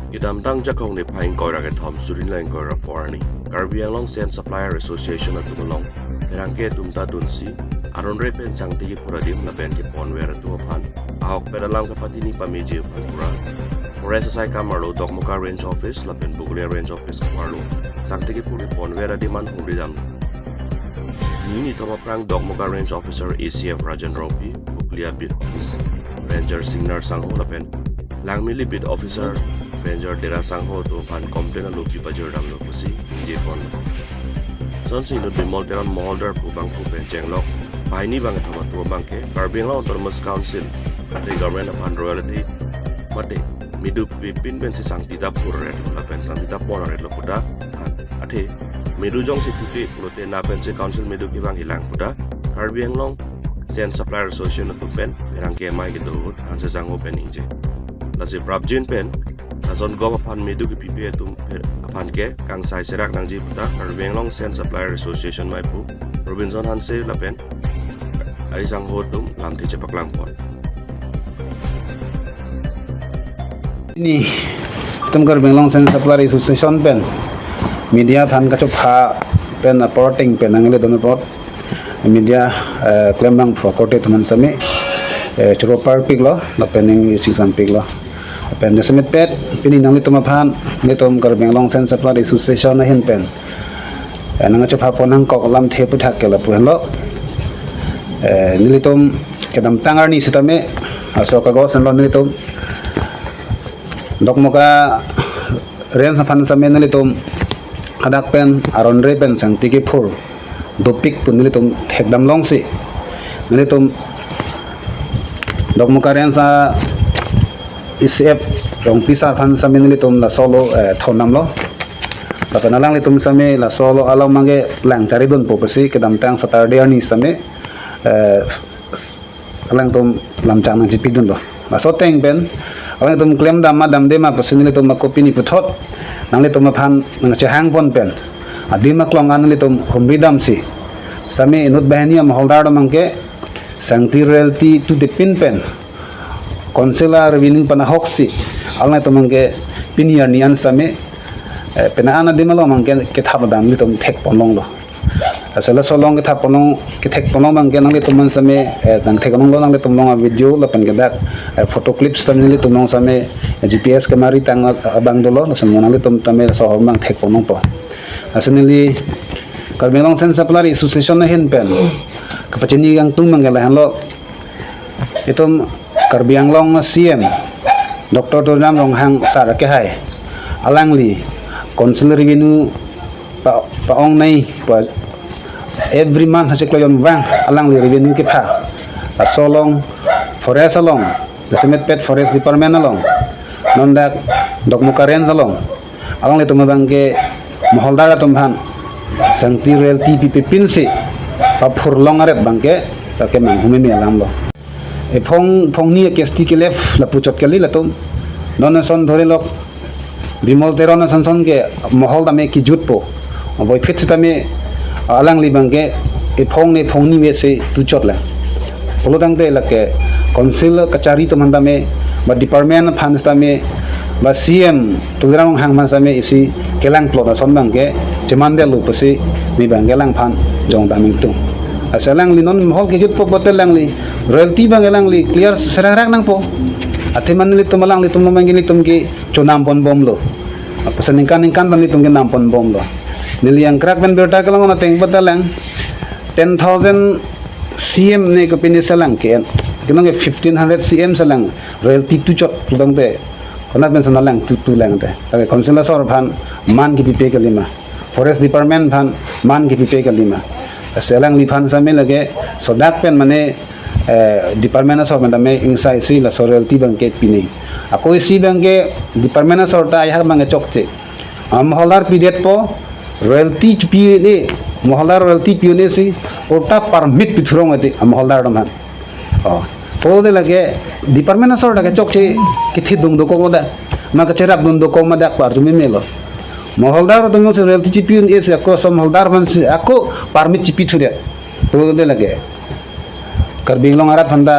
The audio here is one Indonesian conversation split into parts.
Kidamtang jakong ni paing koira ke thom surinlain koira porani. Karbi Anglong Sand Supplier Association at tumulong. Perangke tumta dunsi. Aron repen sang tigi puradim na ben ke ponwera tumapan. Ahok pedalang kapati ni pamiji panpura. Forest Sai Kamarlo Dokmuka Range Office lapen Buglia Range Office Kamarlo. Sang tigi puri ponwera diman humridam. Ini tomaprang Dokmuka Range Officer ACF Rajan Rompi, Buglia Bid Office. Ranger Singnar Sangho lapen. Langmili Bid Officer Ranger Dera Sangho to pan komplain lo pipajer dam lo kusi jepon. Sonsi no bimol teran molder pubang pupen jenglok. Paini bang thama tu bangke Karbi Anglong Autonomous Council ate government upon royalty mate miduk pipin ben si sang tita pur red la pen sang tita pon red lo puta ate midu jong si puti pulote na pen si council miduk ibang hilang puta Karbi Anglong Sand Supplier Association to pen perangke mai gitu han se sango pen inje la si prabjin pen Azon go upon miduk pipi tum upon ke kang sai serak nang ji puta Karbi Anglong Sand Supplier Association mai pu Robinson Hanse la pen ai sang hotum lam ti cepak langpon ini tum Karbi Anglong Sand Supplier Association pen media than ka chop ha pen reporting pen angle don report media claim bang property tuman same churo par piglo la pening season piglo pen semet pet pini nang tum phan ni tum Karbi Anglong Sand Supplier Association na hin pen nang chop ha ponang kok lam the puthak ke la puhen lo nilitum kedam tangar ni sitame asoka go san lo nilitum dokmoka ren sa fan same nilitum kadak pen aron re pen sang tiki phur dopik pun nilitum thekdam long si nilitum dokmoka ren sa isep rong pisar fan same nilitum la solo thonam lo tapanalang litum same la solo alam mange lang cari don popesi kedam tang Saturday ni same alang tum lam chang nang jipidun lo maso teng ben alang tum claim dam madam de ma pasin le tum makopi ni puthot nang le tum phan nang chehang pon pen adi ma klong an le tum humridam si same inut bahania maholdar mangke sangti realty to the pin pen consular winning pana hoksi alang tum mangke pinier nian same pena ana de malo mangke ke thap dam le tum thek ponlong lo asala solong ke thap ponong ke thek ponong mangke nang le tum man same nang thek ponong lo nang le tum long video la pen ke dak photo clips tam le tum long same GPS ke mari tang abang dolo sam nang le tum tame so mang thek ponong po asenili Karbi Anglong Sand Supplier Association na hin pen kapachini yang tung mangke la han lo itum Karbi Anglong CM Dr. Tornam Rong Hang Sar ke hai alangli consular revenue paong nai pa every month hase kloyon wang alang li revenue ke pha asolong forest along the semet pet forest department along nondak dokmuka ren along alang li tumabang ke moholdara tumbhan sangti realty pipin se pa phurlong aret bangke take mang hume me alam lo e phong ni ke sti ke lef la puchot ke li la tum nonason dhore lok bimol terona sanson ke moholda me ki jutpo boy fit tame alang li bangke e phong ni me se tu chot la polodang de la ke council kachari to manda me ba department funds tame ba CM tugrang hang man same isi kelang plot son bangke chemande lu pasi mi bangelang phan jong daming tung asalang li non mohol ke jutpo botel lang li royalty bangelang li clear serarak nang po ate man li tumalang li tumamang gini tumki chunam pon bom lo pasan ingkan ban li tumki nampon bom lo nili yang krak ben berta kalang na teng batalang 10,000 cm ne ko pini salang ke kinong 1500 cm salang royalty tu chot tudang te konat ben sanalang tu lang te age konsela sor phan man ki pipe kalima forest department phan man ki pipe kalima selang li phan same lage sodak pen mane department sor mandame insai si la royalty bangke pini ako isi bangke department sor ta ya bangke chokte am holar pidet po royalty pini moholar royalty pini si ota permit pithrong ati am holar dam han po de lage department sor ta ke chokche kithi dung do ko da ma ka cherap dung do ko ma dak par jumi melo moholdar to mo royalty pini esi ako som holdar man si ako permit chipi thure po de lage Karbi Anglong arat handa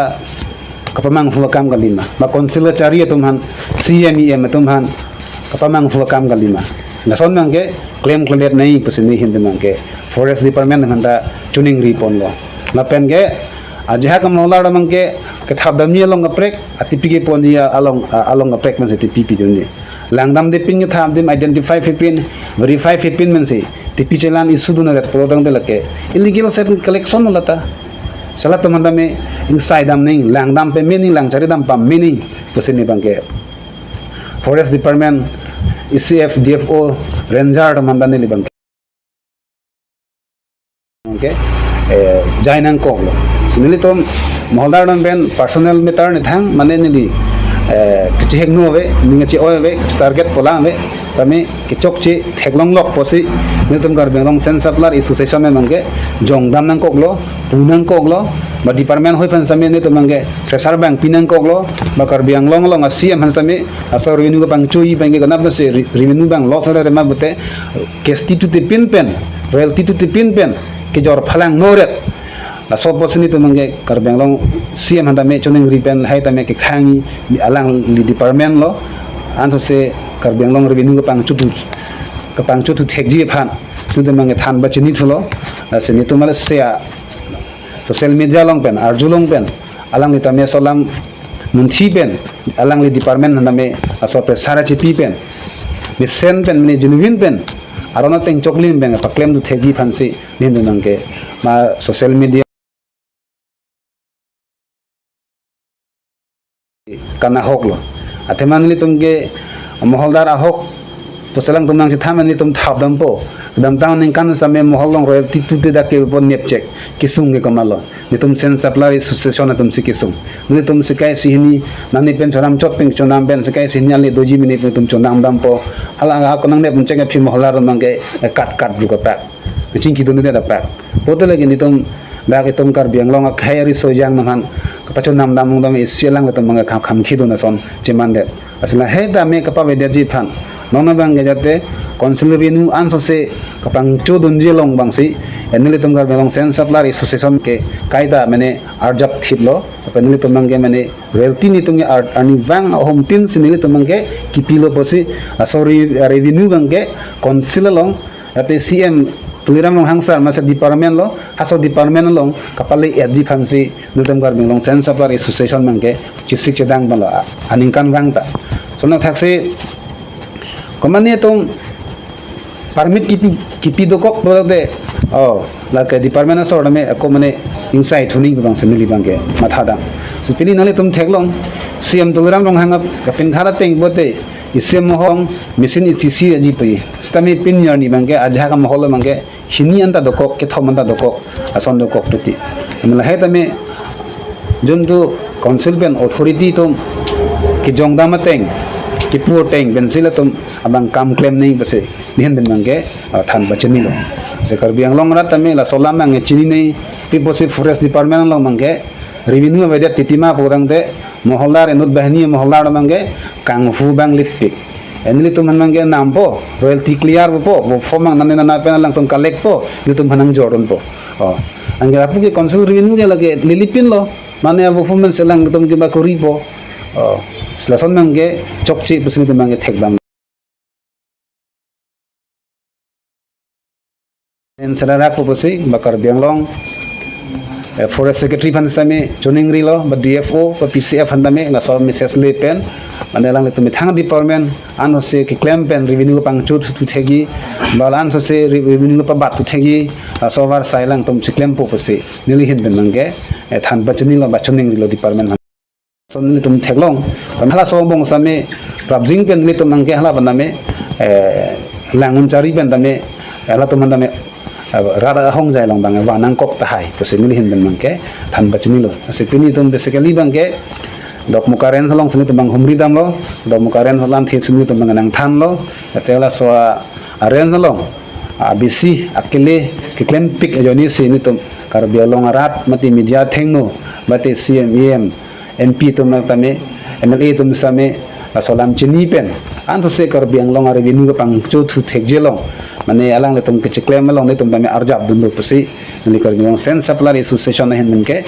kapamang fuakam kalima ma consular chari tumhan CMEM tumhan kapamang fu kam kalima nason mangke claim claim nahi pasini hin mangke forest department handa tuning ripon lo lapen ge aja kam nolar mangke ke thabdam ni along aprek atipi ge ponia along aprek man se tipi joni langdam de ping tham dim identify 15 verify 15 man se tipi chelan isu duna ret product de lake illegal set collection lata salat manda me inside dam ning langdam pe meaning lang cari dam pam meaning pasini bangke forest department ECF DFO ranger manda ne libang ke jainang ko lo sinili tom mohdar dam ben personal meter ne thang mane ni kichek no ve ninga chi oe ve target pola ve tame kichok chi theklong lok posi nitum gar belong sen saplar association me mangke jongdam nang koklo punang koklo ba department hoi fan same ne to mangke treasure bank pinang koklo ba kar biang long long asiam han same aso revenue pang chui pang ke kanap se revenue bang lot sore ma bute kesti tu te pin pen royalty tu te pin pen ke jor phalang noret la so posini to mangke kar biang long siam han me choning ripen hai tame ke khangi alang li department lo an se kar biang long revenue pang chu tu ke pang chu tu thekji phan tu te mangke than ba chini thulo se ni to mala se social media long pen arjulong pen alang ni tame solam munthi pen alang li department name aso pe sara chipi pen ni sen pen ni genuine pen arona teng choklin ben pa claim tu thegi phansi nin nangke ma social media kana hoklo athemanli tumge moholdar ahok to selang tumang si thamani tum thabdam po dam taun ning kan same moholong royalty tu te da ke pon nep check kisung ge kamalo ni tum sen supply association tum si kisung ni tum si kai si ni nani pen choram chot ping chonam ben si kai si nyali doji minit tum chonam dam po hala ha konang ne pun check phi moholar mangge kat bu ka pak ching ki dun de da pak potele ge ni tum da ke tum kar biang long khairi so jang man kapachon nam dam dam isilang tum mangga kham khi dun son chiman de asla he da me kapa be ji phan nona bang ge jate council revenue an so se kapang chodun jelong bangsi enili tumgar belong sen supply association ke kaida mane arjap thitlo apnili tumangge mane royalty ni tunge ani bang hom tin sinili tumangge kipilo posi sorry revenue bangge council long ate cm tuliram long hangsar masa department lo haso department long kapali edji phansi nutumgar belong sen supply association mangge chisik chedang balo aningkan bang ta sona thakse komane tum permit kipi dokok bolode la ke department so me ko mane inside thuning bang semili bang ke matha da supili nale tum theklong cm tugram rong hangap kapin thara teng bote isem hong machine itc aji pai stami pin yarni bang ke ajha ka mohol bang ke hini anta dokok ke thomanda dokok ason dokok tuti amla he tame juntu council ben authority tum ki jongdam teng ki pur teng bensila tum abang kam claim nei base nihan ben mangke than bachani lo se kar biang long rat tame la solam mang chini nei pipo se forest department long mangke revenue ba dia titima porang de moholar enut bahni moholar mangke kang fu bang lipik enli tum mangke nampo royalty clear po formang nanne na pen lang tum collect po tum hanang joron po angga apu ke konsul revenue ke lage lilipin lo mane performance lang tum ke ba kori po selason mangge chokchi pusini tum mangge thekdam en sarara ko posi bakar bianglong forest secretary phan same choningri lo ba DFO ba PCF handame la so message le pen manelang le tumi thang department an se ki claim pen revenue pang chu tu thegi balan so se revenue pa bat tu thegi so war sailang tum si claim po posi nili hin ben mangge than bachani lo ba choningri lo department son ni tum theklong hala so bong same prabjing pen ni tum mangge hala baname langun cari pen dame hala tum mandame rada hong jai long bang wa nang kok ta hai to se mili hin ben mangke than bachini lo se pini tum basically bangke dok mukaren salong sini tum bang humri dam lo dok mukaren salam thi sini tum bang nang than lo atela so aren salong abisi akile ki klem pik ajoni sini tum kar bialong rat mati media thengno mate CM MP tum tame MLA tum same salam chini pen an to se kar biang long revenue pang chu thu thek jelong mane alang le tum ke claim long ne tum tame arjab dun lo pusi ni kar biang sen supply association hen mengke